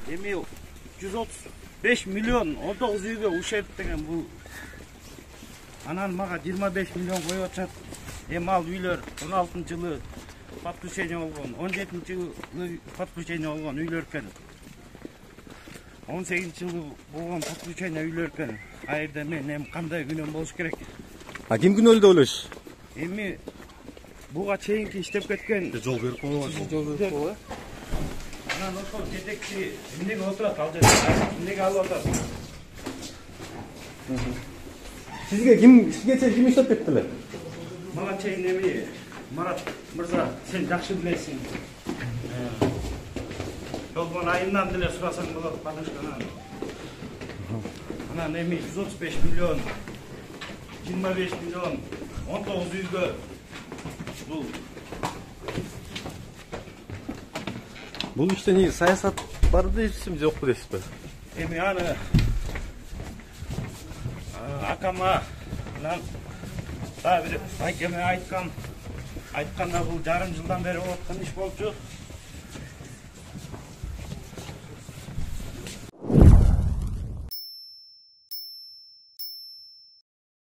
Эми 135 миллион 19 үйгө ушерт деген бул. Анан мага 25 миллион коюп атышат. Эми ал үйлөр 16-жылы подключение болгон, 17-жылы подключение болгон үйлөр экен. 18-жылы болгон подключение үйлөр экен. Айырда мен эми кандай күнөм болуш керек? А ким күнөөлүү деп ойлойсуз? Эми буга чейинки иштеп кеткен Жол берип койбойсуз. Жол берип койбой. Анан ошол жетекчи эмнеге отурат ал жерде? Эмнеге алып атат? Сизге чейин иштеп кетти эле? Мага чейин эми Марат мырза, сен жакшы билесиң. Жолдон айынан деле сурасаң болот, падышканан. Анан эми 135 миллион, 25 миллион, 19 үйгө Бул иште саясат бар дейсизби, жокпу дейсизби? Эми аны акама дагы бир айкеме айтканда бул жарым жылдан бери болуп аткан иш болчу.